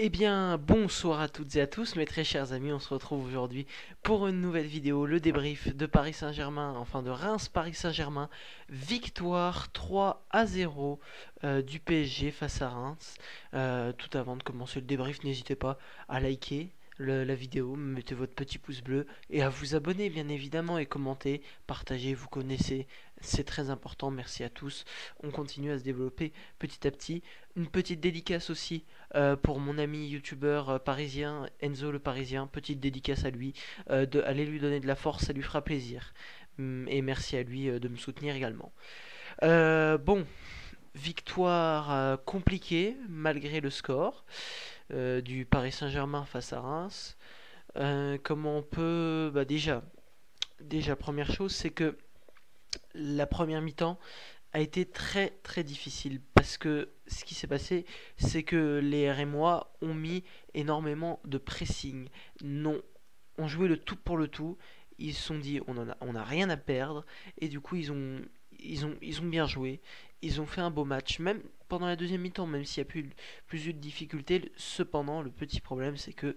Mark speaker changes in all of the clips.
Speaker 1: Eh bien, bonsoir à toutes et à tous, mes très chers amis. On se retrouve aujourd'hui pour une nouvelle vidéo, le débrief de Paris Saint-Germain, enfin de Reims-Paris Saint-Germain. Victoire 3-0 du PSG face à Reims. Tout avant de commencer le débrief, n'hésitez pas à liker la vidéo, mettez votre petit pouce bleu et à vous abonner bien évidemment et commenter, partager, vous connaissez, c'est très important. Merci à tous. On continue à se développer petit à petit. Une petite dédicace aussi pour mon ami youtubeur parisien, Enzo le Parisien, petite dédicace à lui, allez lui donner de la force, ça lui fera plaisir. Et merci à lui de me soutenir également. Bon, victoire compliquée malgré le score du Paris Saint-Germain face à Reims. Comment on peut... Bah déjà première chose, c'est que la première mi-temps a été très très difficile parce que ce qui s'est passé, c'est que les RMois ont mis énormément de pressing. Non, on jouait le tout pour le tout. Ils se sont dit on a rien à perdre et du coup ils ont bien joué. Ils ont fait un beau match, même pendant la deuxième mi-temps, même s'il y a plus eu de difficultés. Cependant, le petit problème, c'est que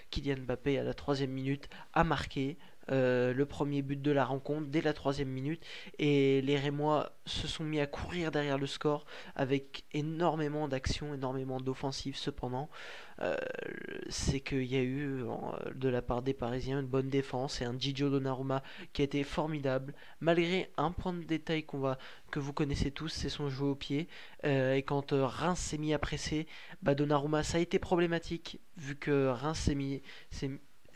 Speaker 1: Kylian Mbappé à la troisième minute a marqué le premier but de la rencontre dès la troisième minute et les Rémois se sont mis à courir derrière le score avec énormément d'actions, énormément d'offensives. Cependant, euh, c'est qu'il y a eu de la part des Parisiens une bonne défense et un Gigio Donnarumma qui a été formidable malgré un point de détail que vous connaissez tous, c'est son jeu au pied. Et quand Reims s'est mis à presser, bah Donnarumma ça a été problématique vu que Reims s'est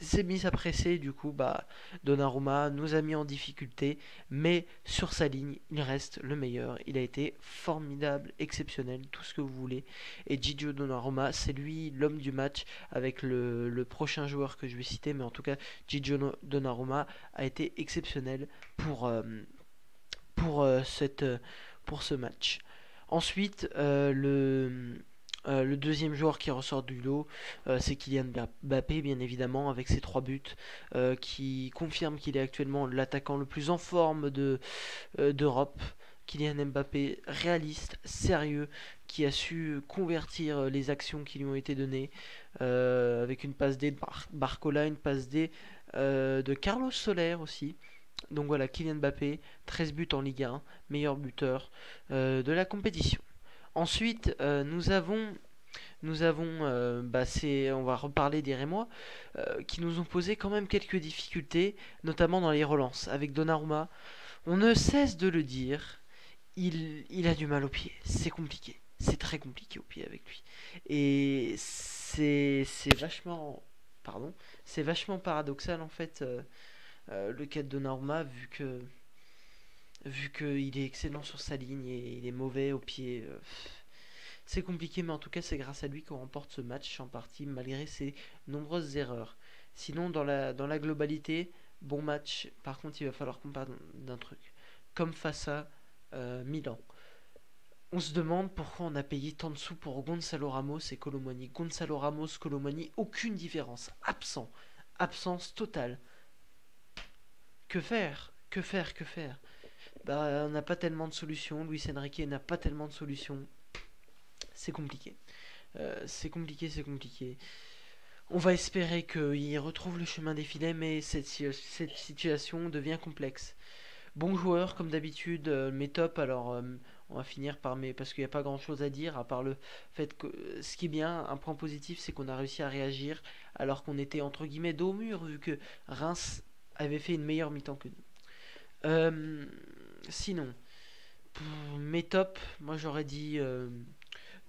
Speaker 1: s'est mis à presser, du coup bah Donnarumma nous a mis en difficulté, mais sur sa ligne il reste le meilleur, il a été formidable, exceptionnel, tout ce que vous voulez. Et Gigio Donnarumma c'est lui l'homme du match avec le prochain joueur que je vais citer, mais en tout cas Gigio Donnarumma a été exceptionnel pour, pour, pour ce match. Ensuite, le deuxième joueur qui ressort du lot, c'est Kylian Mbappé, bien évidemment, avec ses 3 buts, qui confirme qu'il est actuellement l'attaquant le plus en forme d'Europe. Kylian Mbappé, réaliste, sérieux, qui a su convertir les actions qui lui ont été données, avec une passe D de Barcola, une passe D de Carlos Soler aussi. Donc voilà, Kylian Mbappé, 13 buts en Ligue 1, meilleur buteur de la compétition. Ensuite, on va reparler des Rémois, qui nous ont posé quand même quelques difficultés, notamment dans les relances. Avec Donnarumma, on ne cesse de le dire, il a du mal au pied, c'est compliqué. C'est très compliqué au pied avec lui. Et c'est vachement... Pardon, c'est vachement paradoxal en fait, le cas de Donnarumma, vu qu'il est excellent sur sa ligne et il est mauvais au pied. C'est compliqué, mais en tout cas, c'est grâce à lui qu'on remporte ce match en partie, malgré ses nombreuses erreurs. Sinon, dans la globalité, bon match. Par contre, il va falloir qu'on parle d'un truc. Comme face à Milan. On se demande pourquoi on a payé tant de sous pour Gonzalo Ramos et Colomani. Gonzalo Ramos, Colomani, aucune différence. Absent. Absence totale. Que faire? Que faire? Que faire? Bah, on n'a pas tellement de solutions. Luis Enrique n'a pas tellement de solutions. C'est compliqué. C'est compliqué, c'est compliqué. On va espérer qu'il retrouve le chemin des filets, mais cette situation devient complexe. Bon joueur, comme d'habitude, mes tops. Alors, on va finir par mes. Parce qu'il n'y a pas grand chose à dire, à part le fait que. Ce qui est bien, un point positif, c'est qu'on a réussi à réagir alors qu'on était entre guillemets dos au mur, vu que Reims avait fait une meilleure mi-temps que nous. Sinon, mes tops, moi j'aurais dit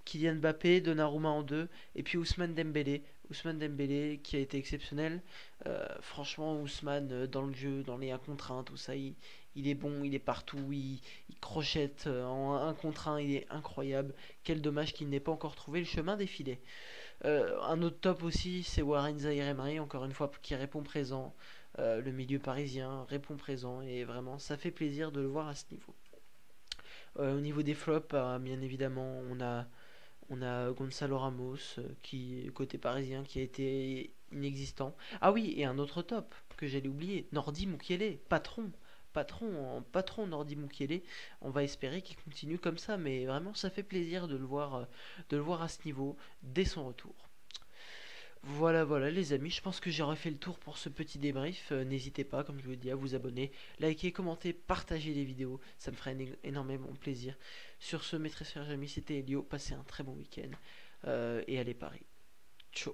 Speaker 1: Kylian Mbappé, Donnarumma en deux, et puis Ousmane Dembélé. Ousmane Dembélé qui a été exceptionnel. Franchement, Ousmane dans le jeu, dans les 1 contre 1, tout ça, il est bon, il est partout, il crochette en 1 contre 1, il est incroyable. Quel dommage qu'il n'ait pas encore trouvé le chemin des filets. Un autre top aussi, c'est Warren Zaïre-Emery, encore une fois, qui répond présent. Le milieu parisien répond présent, et vraiment, ça fait plaisir de le voir à ce niveau. Au niveau des flops, bien évidemment, on a Gonzalo Ramos, qui côté parisien, qui a été inexistant. Ah oui, et un autre top que j'allais oublier, Nordi Mukiele, patron Nordi Mukiele. On va espérer qu'il continue comme ça, mais vraiment ça fait plaisir de le voir à ce niveau dès son retour. Voilà les amis, je pense que j'ai refait le tour pour ce petit débrief. N'hésitez pas, comme je vous l'ai dit, à vous abonner, liker, commenter, partager les vidéos, ça me ferait énormément plaisir. Sur ce, mes très chers amis, c'était Elio, passez un très bon week-end et allez Paris. Ciao.